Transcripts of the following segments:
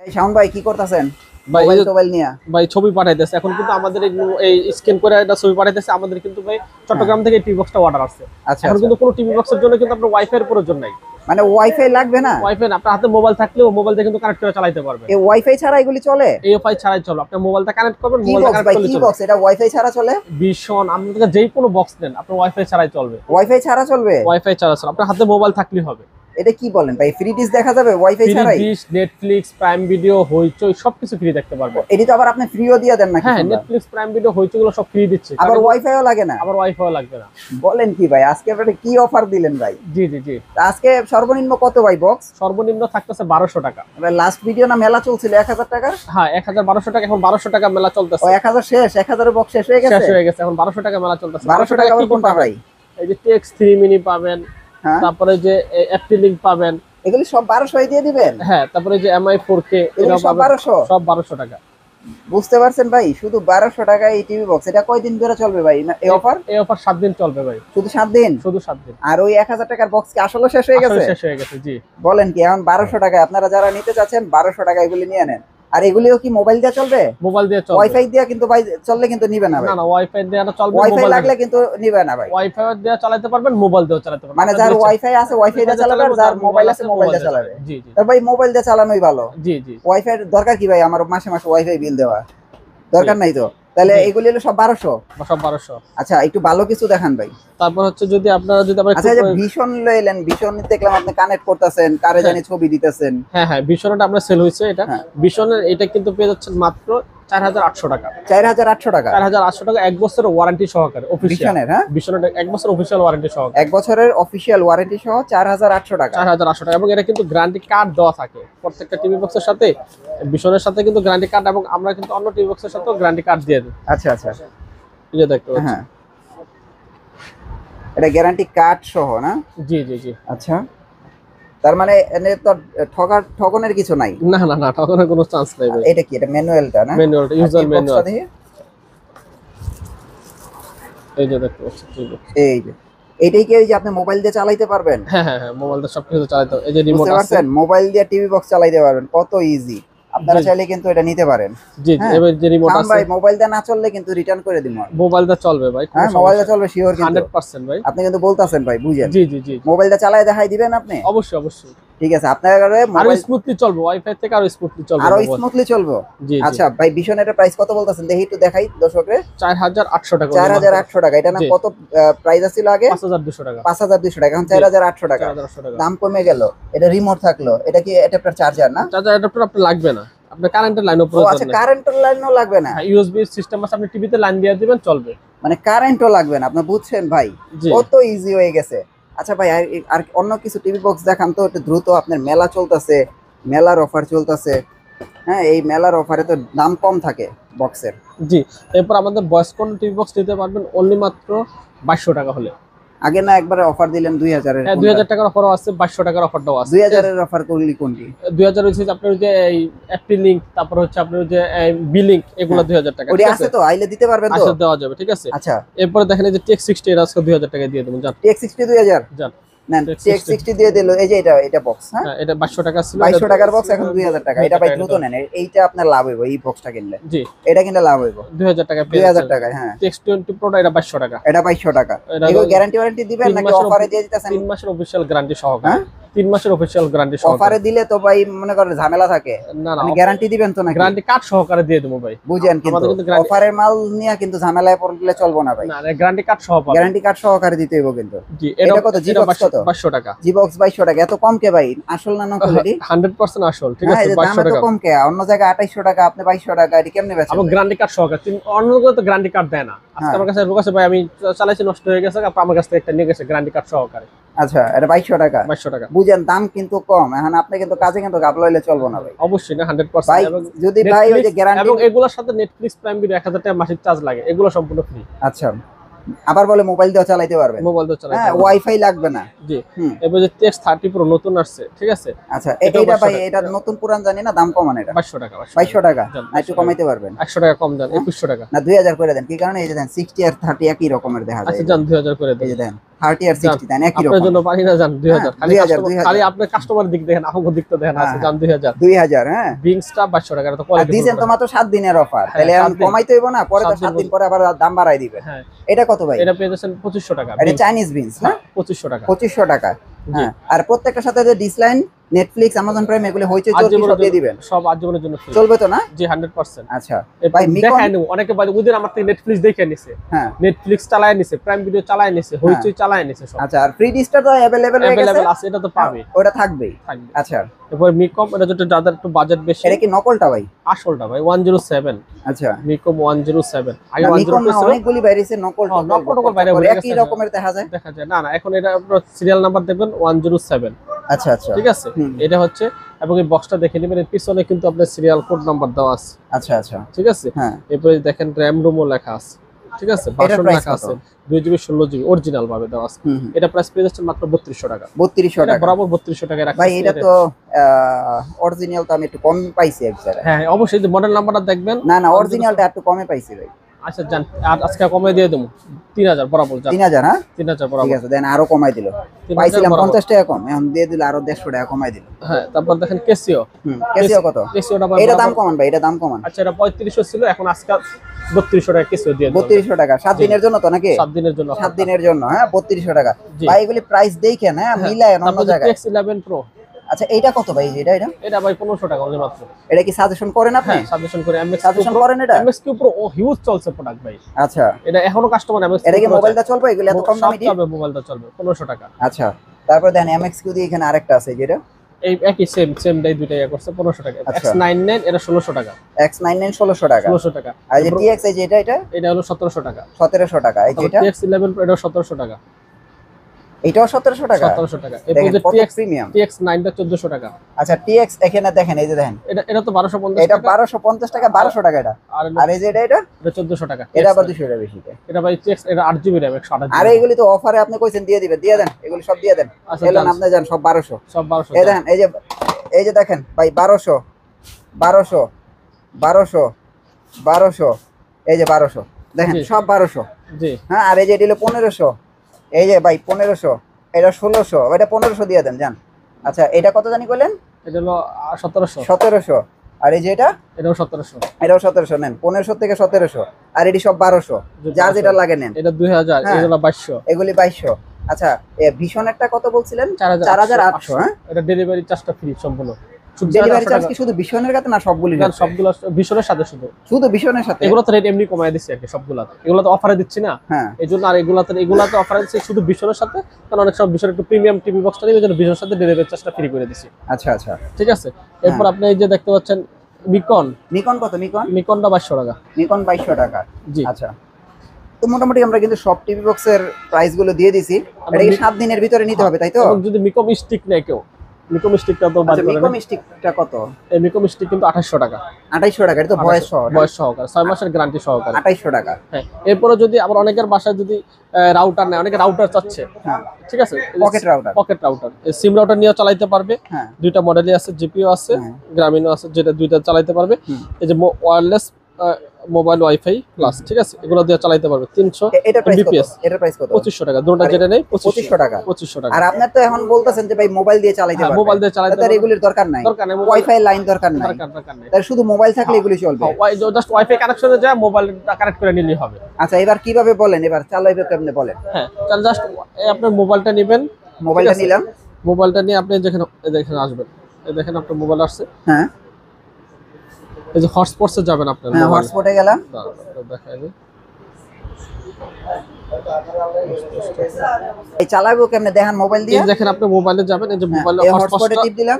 এই শাওন ভাই কি করতেছেন? ভাই মোবাইল নিয়ে ভাই ছবি পাঠাইতেছে এখন কিন্তু আমাদের এই স্ক্যান করে একটা ছবি পাঠাইতেছে আমাদের কিন্তু ভাই চট্টগ্রাম থেকে টিভি বক্সটা অর্ডার আসছে। আচ্ছা এখন আচ্ছা, কিন্তু কোনো টিভি বক্সের জন্য কিন্তু আপনার ওয়াইফাই এর প্রয়োজন নাই। মানে ওয়াইফাই লাগবে না? ওয়াইফাই না, আপনার হাতে মোবাইল থাকলেও মোবাইল দিয়ে কিন্তু কানেক্ট করে চালাতে পারবেন। এই ওয়াইফাই ছাড়া এগুলি চলে? এওফাই ছাড়াই চলে, আপনি মোবাইলটা কানেক্ট করবেন, কি মোবাইলটা বক্স কানেক্ট ভাই, করলে কি চলবে। বক্স এটা ওয়াইফাই ছাড়া চলে? ভীষণ, আপনি থেকে যেই কোনো বক্স নেন আপনার ওয়াইফাই ছাড়াই চলবে। ওয়াইফাই ছাড়া চলবে? ওয়াইফাই ছাড়া চলে, আপনার হাতে মোবাইল থাকলেই হবে। এটা কি বলেন ভাই, ফ্রি ডিশ দেখা যাবে ওয়াইফাই ফ্রি ছাড়াই? ডিশ, নেটফ্লিক্স, প্রাইম ভিডিও, হইচই সবকিছু ফ্রি দেখতে পারবেন। এটি তো আবার আপনি ফ্রিও দিয়ে দেন নাকি? হ্যাঁ, নেটফ্লিক্স, প্রাইম ভিডিও, হইচই গুলো সব ফ্রি দিচ্ছে। আবার ওয়াইফাইও লাগে না? আবার ওয়াইফাইও লাগবে না। বলেন কি ভাই, আজকে আপনারা কি অফার দিলেন ভাই? জি জি জি, তা আজকে সর্বনিম্ন কত ভাই বক্স? সর্বনিম্ন থাকতেছে 1200 টাকা। লাস্ট ভিডিও না মেলা চলছিল 1000 টাকা? হ্যাঁ, 1200 টাকা, এখন 1200 টাকা মেলা চলতেছে। ও 1000 শেষ, 1000 এর বক্স শেষ হয়ে শেষ গেছে? হয়ে গেছে, এখন 1200 টাকা মেলা চলতেছে। 1200 টাকা আবার কোনটা ভাই? এই যে টেক্স 3 মিনি পাবেন, হ্যাঁ, তারপরে যে এফটি লিংক পাবেন। এগুলি সব 1200 দিয়ে দিবেন? হ্যাঁ, তারপরে যে এমআই 4K এগুলো এটাও সব পাবেন। 1200? সব 1200 টাকা। বুঝতে পারছেন ভাই, শুধু 1200 টাকায় এই টিভি বক্স, এটা কয়দিন ধরে চলবে ভাই এই অফার? এই অফার 7 দিন চলবে ভাই। শুধু 7 দিন? শুধু 7 দিন। আর ওই 1000 টাকার বক্স কি আসলে শেষ হয়ে গেছে? আসলে শেষ হয়ে গেছে, জি। বলেন কি, এখন 1200 টাকায় আপনারা যারা নিতে চাচ্ছেন 1200 টাকা এগুলি নিয়ে নেন। আর এগুলিও কি মোবাইল দিয়ে চলবে? মোবাইল দিয়ে চলবে। ওয়াইফাই দিয়ে কিন্তু ভাই চললে কিন্তু নিবে না ভাই। না না, ওয়াইফাই দিয়ে না চলবে, ওয়াইফাই মোবাইল লাগলে কিন্তু নিবে না ভাই। ওয়াইফাই দিয়ে চালাতে পারবেন, মোবাইল দিয়েও চালাতে পারবেন। মানে যার ওয়াইফাই আছে ওয়াইফাই দিয়ে চালাবে, আর যার মোবাইল আছে মোবাইল দিয়ে চালাবে। জি জি তার ভাই মোবাইল দিয়ে চালানোই ভালো। জি জি। ওয়াইফাই দরকার কি ভাই আমার মাসে মাসে ওয়াইফাই বিল দেওয়া? দরকার নাই তো। তাহলে এগুলি হলো সব 1200? সব 1200। আচ্ছা, একটু ভালো কিছু দেখান ভাই। তারপর হচ্ছে যদি আপনারা আবার আচ্ছা, এই যে ভীষণ লইলেন, ভীষণ দেখলাম আপনি কানেক্ট করতেছেন, কারে জানি ছবি দিতেছেন। হ্যাঁ হ্যাঁ, ভীষণটা আমরা সেল হয়েছে এটা। হ্যাঁ। ভীষণের এটা কিন্তু পেয়ে যাচ্ছেন মাত্র 4800 টাকা। 4800 টাকা? 4800 টাকা, 1 বছরের ওয়ারেন্টি সহকারে অফিশিয়াল। ভীষণের? হ্যাঁ, ভীষণের 1 বছর অফিশিয়াল ওয়ারেন্টি সহকারে। 1 বছরের অফিশিয়াল ওয়ারেন্টি সহ 4800 টাকা। 4800 টাকা, এবং এটা কিন্তু গ্যারান্টি কার্ড দেওয়া থাকে প্রত্যেকটা টিভি বক্সের সাথে। ভীষণের সাথে কিন্তু গ্যারান্টি কার্ড, এবং আমরা কিন্তু অন্য টিভি বক্সের সাথেও গ্যারান্টি কার্ড দিয়ে দিই। আচ্ছা আচ্ছা, এই যে দেখতে পাচ্ছেন। হ্যাঁ, এটা গ্যারান্টি কার্ড সহ না? জি জি জি। আচ্ছা, তার মানে এনে তো ঠকনের কিছু নাই? না না না, ঠকানোর কোনো চান্স নাই ভাই। এটা কি, এটা ম্যানুয়ালটা না? ম্যানুয়ালটা, ইউজার ম্যানুয়াল। এই যে দেখতে পাচ্ছেন টিভি বক্স। এই যে এটাই কি, এই যে আপনি মোবাইল দিয়ে চালাইতে পারবেন? হ্যাঁ হ্যাঁ হ্যাঁ, মোবাইল দিয়ে সবকিছু চালাতে হবে। এই যে রিমোট বুঝতে আছে। পারছেন, মোবাইল দিয়ে টিভি বক্স চালাইতে পারবেন, কত ইজি। আপনারা চাইলে কিন্তু এটা নিতে পারেন। জি জি, হ্যাঁ। এবার যে রিমোট শাওন আছে। ভাই, মোবাইল দিয়ে না চললে কিন্তু রিটার্ন করে দিব। মোবাইল দিয়ে চলবে ভাই, হ্যাঁ, মোবাইল দিয়ে চলবে শিওর কিন্তু? 100% ভাই। আপনি কিন্তু বলতাছেন ভাই, বুঝেন। জি জি জি, মোবাইল দিয়ে চালায় দেখাই দিবেন আপনি? অবশ্যই অবশ্যই। ঠিক আছে, আপনার আরো মোবাইল স্মুথলি চলবে, ওয়াইফাই থেকে আরো স্মুথলি চলবে আরো মোবাইল। স্মুথলি চলবে। জি জি। আচ্ছা ভাই, ভীষণের প্রাইস কত বলতাছেন দেখি, একটু দেখাই দর্শকরে। 4800 টাকা। 4800 টাকা। এটা না জি। কত প্রাইস ছিল আগে? 5200 টাকা। 5200 টাকা, এখন 4800 টাকা। 4800 টাকা। দাম কমে গেল। এটা রিমোট থাকলো, এটা কি এটা আপনার চার্জার না? চার্জার অ্যাডাপ্টার আপনার লাগবে না, আপনার কারেন্টের লাইনও ও প্রয়োজন আচ্ছা, নেই। কারেন্টের লাইনও লাগবে না? হ্যাঁ, ইউএসবি সিস্টেম আছে, আপনি টিভিতে লাইন দিয়ে দিবেন চলবে। মানে কারেন্টও লাগবে না, আপনি বুঝছেন ভাই? জি। কত ইজি হয়ে গেছে। আচ্ছা ভাই, আর অন্য কিছু টিভি বক্স দেখান তো একটু দ্রুত। আপনার মেলা চলতেছে, মেলার অফার চলতেছে। হ্যাঁ, এই মেলার অফারে তো দাম কম থাকে বক্সের। জি, এরপর আমাদের ভয়েস কোন টিভি বক্স নিতে পারবেন অনলি মাত্র 2200 টাকা হলে। আগে না একবারে অফার দিলেন 2000 এর? হ্যাঁ, 2000 টাকার অফারও আছে, 2200 টাকার অফারটাও আছে। 2000 এর অফার করলি কোনটি? 2000 হচ্ছে আপনার যে এই এফটি লিংক, তারপর হচ্ছে আপনার যে বি লিংক, এগুলো 2000 টাকা। ওটি আছে তো, আইলে দিতে পারবেন তো? আচ্ছা, দেওয়া যাবে, ঠিক আছে। আচ্ছা, এরপরে দেখেন এই যে টেক 60 এর আজকে 2000 টাকা দিয়ে দেবো, জান। TX60 2000 জান। নেন, TX60 TX60 দিয়ে দিল। এই যে এটা বক্স, হ্যাঁ, হ্যাঁ, এটা 2200 টাকা ছিল। 2200 টাকার বক্স এখন 2000 টাকা। এটা ভাই দ্রুত এটা নেন, এইটা আপনার লাভ হইব এই বক্সটা কিনলে। জি, এটা কিনলে লাভ হইব 2000 টাকা পেয়ে 2000 টাকায়। হ্যাঁ, টেক্স 20 প্রোটা এটা 2200 টাকা। এটা 2200 টাকা। এটা এগুলো গ্যারান্টি ওয়ারেন্টি দিবেন 3 নাকি মাসের অফারে দিয়ে দিতেছেন? 3 মাসের অফিশিয়াল গ্যারান্টি সহকারে। হ্যাঁ, 3 মাসের অফিশিয়াল গ্যারান্টি সহকারে। অফারে দিলে তো ভাই মনে করেন ঝামেলা থাকে। না না, আপনি গ্যারান্টি দিবেন তো নাকি? গ্যারান্টি কার্ড সহকারে দিয়ে দেবো ভাই। বুঝেন, কিন্তু আমাদের কিন্তু guarantee- অফারের মাল নিয়ে কিন্তু ঝামেলায় পড়লে চলবো না ভাই। না, গ্যারান্টি কার্ড সহ পাবেন। গ্যারান্টি কার্ড সহকারে দিতে হইব কিন্তু। জি, এটা কত? জি বক্স কত? 2200 টাকা। জি বক্স 2200 টাকা। এত কম কে ভাই? আসল না নকল এটি? 100% আসল, ঠিক হ্যাঁ, আছে, এই যে দাম 2200 এত টাকা। কম কে? অন্য জায়গায় 2800 টাকা, আপনি 2200 টাকা, এটি কেমনে বেচেন? আমার গ্যারান্টি কার্ড সহকারে। অন্যগুলো তো গ্যারান্টি কার্ড দেয় না। আজকে আমার কাছে লোক আছে ভাই, আমি চালাইছি নষ্ট হয়ে গেছে, আমার কাছ থেকে একটা নিয়ে গেছে গ্যারান্টি কার্ড সহকারে। আচ্ছা, এটা 2200 টাকা। 2200 টাকা। বুঝেন, দাম কিন্তু কম। এখন আপনি কিন্তু কাজে কিন্তু গাবলা হইলে চলবো না ভাই। অবশ্যই না, 100%। ভাই এবং যদি ভাই ওই যে Netflix গ্যারান্টি, এবং এগুলোর সাথে নেটফ্লিক্স, প্রাইম ভিডিও 1000 টাকা মাসিক চার্জ লাগে, এগুলো সম্পূর্ণ ফ্রি। আচ্ছা, আবার বলে মোবাইল দিয়ে চালাইতে পারবেন? মোবাইল দিয়ে চালাতে হ্যাঁ, পারবেন। ওয়াইফাই লাগবে না। জি। হুম, এবার যে টেক্স 30 প্রো নতুন আসছে, ঠিক আছে। আচ্ছা, এটাও এটা ভাই 2200 এটা নতুন পুরান জানি না, দাম কমান এটা? 2200 টাকা। 2200 টাকা। জান, না একটু কমাইতে পারবেন? 100 টাকা কম দেন, 2100 টাকা। না 2000 করে দেন। কি কারণে? এই যে দেন 60 আর 30 একই রকমের দেখা যায়। আচ্ছা, জান 2000 করে এই দেন। যে দেন 30 আর 60 দেন একই আপনার রকম। জন্য পারি না জান 2000 খালি 2000, খালি আপনার কাস্টমার দিক দেখেন আমাকে দিক তো দেখেন আছে হ্যাঁ, জান 2000 2000 হ্যাঁ। বিংসটা 2200 টাকা তো আর কোয়ালিটি দিছেন তো মাত্র 7 দিনের অফার, হ্যাঁ, তাহলে 7 এখন দিন। কমাইতে হইব না, পরে তো 7 7 দিন দিন পরে আবার দাম বাড়াই দিবে। হ্যাঁ এটা কত ভাই? এটা পেয়ে যাচ্ছেন 2500 টাকা এটা চাইনিজ বিনস না? 2500 টাকা 2500 টাকা। জি। হ্যাঁ, আর প্রত্যেকটার সাথে যে ডিসলাইন, নেটফ্লিক্স, অ্যামাজন প্রাইম এগুলো হইচই চলবে, আজীবনের সব দিয়ে জন্য- দিবেন, সব আজীবনের জন্য free। চলবে তো না? জি 100%। আচ্ছা ভাই ভাই মিকন, দেখায় নেব অনেকে ভাই ওদের আমার থেকে নেটফ্লিক্স দেখে নিছে, হ্যাঁ নেটফ্লিক্স চালায় নিছে, প্রাইম ভিডিও চালায় নিছে, হইচই চালায় নিছে, সব আচ্ছা, আর ফ্রি ডিসটা তো अवेलेबल হয়ে গেছে, अवेलेबल আছে, এটা তো পাবে ওটা থাকবেই। থাকবে। আচ্ছা, এরপর মিকম, এটা যেটা যাদের একটু বাজেট বেশি, এটা কি নকলটা ভাই? আসলটা ভাই 107, আচ্ছা, মিকম 107 আগে না, 102 মিকন না, ছিল, অনেকগুলি বাইরেছে নকল হ্যাঁ, টকল, নকল টকল বাইরে হয়ে একই গেছে। রকমের দেখা যায়। দেখা যায় না না, এখন এটা আপনার সিরিয়াল নাম্বার দেখবেন 107, আচ্ছা আচ্ছা, ঠিক আছে, হুম। এটা হচ্ছে, এবং এই বক্সটা দেখে নেবেন, এর পিছনে কিন্তু আপনার সিরিয়াল কোড নাম্বার দেওয়া আছে, আচ্ছা আচ্ছা, ঠিক আছে। হ্যাঁ, এরপরে দেখেন র্যাম রোমও লেখা আছে, ঠিক আছে, ভার্সন price লেখা কত? আছে 2GB 16GB অরিজিনাল ভাবে দেওয়া আছে। হুম হুম, এটা প্রাইস পেয়ে যাচ্ছে মাত্র 3200 টাকা। 3200 এটা টাকা। বরাবর 3200 টাকায় রাখছে ভাই এটা তো অরিজিনাল তো আমি একটু কম পাইছি এক জায়গায়। হ্যাঁ অবশ্যই, যে মডেল নাম্বারটা দেখবেন। না না, অরিজিনালটা একটু কমে পাইছি ভাই। আচ্ছা জান, আর আজকে কমে দিয়ে দেবো 3000 বরাবর জান, 3000, হ্যাঁ 3000 ঠিক বরাবর। আছে, দেন আরো কমাই দিল, 3000 পাইছিলাম বরাবর। 50 টাকা কম, এখন দিয়ে দিল আরো 150 টাকা কমাই দিল। হ্যাঁ, তারপর দেখেন কেসিও, কেসিও কত? কেসিওটা এটা দাম কমান ভাই, এটা দাম কমান। আচ্ছা এটা 3500 ছিল, এখন আজকে 3200 টাকা কেসিও দিয়ে দেবো 3200 টাকা 7 দিনের জন্য তো নাকি? 7 দিনের জন্য। 7 দিনের জন্য, হ্যাঁ 3200 টাকা। জি। ভাই এগুলি প্রাইস দেখেন, হ্যাঁ মিলায় অন্য তারপর জায়গায়। X11 Pro, আচ্ছা এইটা কত ভাই? এটা এটা ভাই 1500 টাকা only মাত্র। এটা কি সাজেশন করেন আপনি? হ্যাঁ সাজেশন করে MX সাজেশন করেন এটা? MX Pro ও হিউজ চলছে প্রোডাক্ট ভাই, আচ্ছা, এটা এখনো কাস্টমার MX এটা কি মোবাইলটা চলবে এগুলি এত কম দামে? চলবে, মোবাইলটা চলবে 1500 টাকা। আচ্ছা, তারপর দেন MX-Q দিয়ে এখানে আরেকটা আছে যেটা এই একই সেম ডাই দুইটাই করছে 1500 টাকা। আচ্ছা। X99 এটা 1600 টাকা, X99 1600 টাকা। 1600 টাকা। আর যে TX এই যে এটা এটা হলো 1700 টাকা। 1700 টাকা। এই যেটা TX11 Pro এটা 1700 টাকা, এটাও 1700 টাকা। 1700 টাকা। এরপর দেখেন যে কত TX প্রিমিয়াম। TX9 টা 1400 টাকা। আচ্ছা TX এখানে দেখেন, এই যে দেখেন এটা তো 1250 এটা টাকা, 1250 টাকা, 1200 টাকা এটা। আর আর এই যে এটা 1400 টাকা। এটা আবার 200 টাকা বেশি। এটা ভাই TX, এটা 8GB RAM 128GB। আরে এগুলি তো অফারে আপনি কইছেন দিয়ে দিবেন, দিয়ে দেন, এগুলি সব দিয়ে দেন। আচ্ছা, এলেন যান। আপনি যান সব 1200। সব 1200 এই দেখেন, এই যে দেখেন ভাই 1200 1200 1200 1200, এই যে 1200 দেখেন, জি। সব 1200। জি হ্যাঁ, আর এই যে এটা হলো 1500, এই যে ভাই 1500, এটা 1600, এটা 1500 দিয়ে দেন যান। আচ্ছা এটা কত জানি কইলেন? এটা হলো 1700, 1700। আর এই যে এটা এটাও 1700, এটাও 1700 নেন, 1500 থেকে 1700, আর এটি সব 1200, যার যেটা লাগে নেন। এটা 2000, হ্যাঁ। এগুলো 2200, এগুলি 2200। আচ্ছা ভীষণেরটা কত বলছিলেন? 4800। 4800। হ্যাঁ, এটা ডেলিভারি চার্জটা ফ্রি সম্পূর্ণ। শুধু ডেলিভারি 4800 চার্জ টাকা। কি শুধু ভীষণের কাছে না সবগুলি? গান সবগুলো ভীষণের সাথে শুধু, শুধু ভীষণের সাথে? এগুলো তো রেট এমনি কমায় দিচ্ছি আর কি, সবগুলাতে এগুলো তো অফারে দিচ্ছি না, হ্যাঁ এই জন্য। আর এগুলাতে অফারে দিচ্ছি শুধু ভীষণের সাথে, কারণ অনেক সময় ভীষণ একটু প্রিমিয়াম টিভি বক্সটা নিবে, এই জন্য ভীষণের সাথে ডেলিভারি চার্জটা ফ্রি করে দিচ্ছি। আচ্ছা আচ্ছা, ঠিক আছে। এরপর আপনি এই যে দেখতে পাচ্ছেন নিকন কত? নিকনটা 2200 টাকা। নিকন 2200 টাকা। জি আচ্ছা, তো মোটামুটি আমরা কিন্তু সব টিভি বক্সের প্রাইস গুলো দিয়ে দিছি। এটা কি 7 দিনের ভিতরে নিতে হবে তাই তো? এবং যদি মিকম স্টিক নেয় কেউ, মিকম স্টিকটা তো বাদ আচ্ছা, করে মিকম স্টিকটা কত? এই মিকম স্টিক কিন্তু 2800 টাকা। 2800 টাকা, এটা তো বয়স সহ না? বয়স সহকারে 6 মাসের গ্যারান্টি সহকারে। 2800 টাকা। হ্যাঁ, এরপরে যদি আবার অনেকের বাসায় যদি রাউটার নেয়, অনেকে রাউটার চাচ্ছে, হ্যাঁ, ঠিক আছে, পকেট রাউটার। পকেট রাউটার, সিম রাউটার নিয়ে চালাতে পারবে। হ্যাঁ, দুইটা মডেলই আছে, জিপিও আছে, হ্যাঁ। গ্রামীণও আছে, যেটা দুইটা চালাতে পারবে। হুম। এই যে ওয়্যারলেস মোবাইল ওয়াইফাই প্লাস, ঠিক আছে, এগুলো দিয়ে চালাতে পারবে 300 এটা প্রাইস কত? mbps, এটার প্রাইস কত? 2500 টাকা। দুটোটা যেটা নেই 2500 টাকা। 2500 টাকা। আর আপনার তো এখন বলতেছেন যে ভাই মোবাইল দিয়ে চালাতে হ্যাঁ, পারবেন, মোবাইল দিয়ে চালাতে তাহলে পারবেন। এগুলির দরকার নাই, দরকার নেই, ওয়াইফাই লাইন দরকার নাই, দরকার নেই। তাহলে শুধু মোবাইল থাকলে এগুলি চলবে। জাস্ট ওয়াইফাই কানেকশনে যায়, মোবাইলটা কানেক্ট করে নিলেই হবে। আচ্ছা, এবার কিভাবে বলেন, এবার চালাইবে কেমনে বলেন? হ্যাঁ, তাহলে জাস্ট আপনার মোবাইলটা নেবেন, মোবাইলটা ঠিক আছে। নিলাম, মোবাইলটা নিয়ে আপনি যেখানে দেখেন আসবেন, এই দেখেন আপনার মোবাইল আসছে, হ্যাঁ এই যে হটস্পটসে যাবেন আপনার হ্যাঁ, মোবাইল, হটস্পটে গেলাম। দেখাই দিই। এই চালাবো কেমনে দেখেন মোবাইল এই দিয়ে? দেখেন আপনি মোবাইলে যাবেন, এই যে মোবাইলে এই হটস্পটে টিপ দিলাম,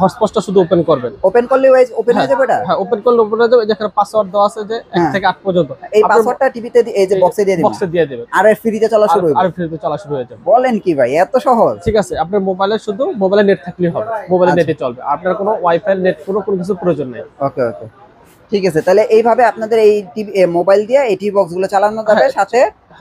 হটস্পটটা শুধু ওপেন করবেন। ওপেন করলে ওপেন হয়ে যাবে এটা? হ্যাঁ, ওপেন করলে ওপেন হয়ে যাবে। যেখানে পাসওয়ার্ড দেওয়া আছে যে 1 থেকে 8 পর্যন্ত, এই পাসওয়ার্ডটা টিভিতে এই যে বক্সে দিয়ে দিবেন, বক্সে দিয়ে দিবেন, আর ফ্রিতে চলা শুরু হবে। আর ফ্রিতে চলা শুরু হয়ে যাবে। বলেন কি ভাই, এত সহজ? ঠিক আছে, আপনার মোবাইলে শুধু মোবাইলে নেট থাকলেই হবে, মোবাইলে নেটে চলবে, আপনার কোনো ওয়াইফাই নেট কোনো কিছু প্রয়োজন নেই। ওকে ওকে, ঠিক আছে। তাহলে এইভাবে আপনাদের এই টিভি মোবাইল দিয়ে এই টিভি বক্স গুলো চালানো যাবে, সাথে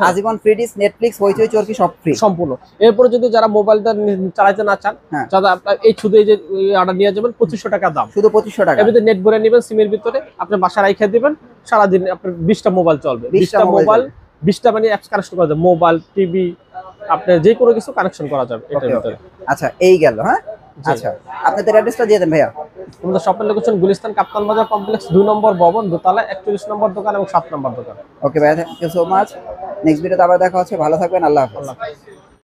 আজীবন ফ্রি ডিশ, নেটফ্লিক্স, হইচই, চরকি সব ফ্রি সম্পূর্ণ। এরপরে যদি যারা মোবাইলটা চালাতে না চান, হ্যাঁ। যারা আপনার এই শুধু এই যে অর্ডার নিয়ে যাবেন 2500 টাকা দাম, শুধু 2500 টাকা। এর ভিতরে নেট ভরে নেবেন সিমের ভিতরে, আপনি বাসায় রাইখে দিবেন, সারাদিন আপনার 20টা মোবাইল চলবে। 20টা 20টা মোবাইল, মোবাইল 20টা মানে অ্যাপস কানেকশন করা যাবে, মোবাইল, টিভি, আপনার যে কোনো কিছু কানেকশন করা যাবে এটার ওকে ভিতরে। আচ্ছা এই গেল, হ্যাঁ জি। আচ্ছা আপনাদের অ্যাড্রেসটা দিয়ে দেন ভাইয়া। আমাদের শপের লোকেশন গুলিস্তান কাপ্তান বাজার কমপ্লেক্স 2 নম্বর ভবন, দোতলা 41 নম্বর দোকান এবং 7 নম্বর দোকান। ওকে ভাইয়া, thank you so much. Next ভিডিওতে আবার দেখা হচ্ছে, ভালো থাকবেন, আল্লাহ হাফেজ। আল্লাহ হাফেজ।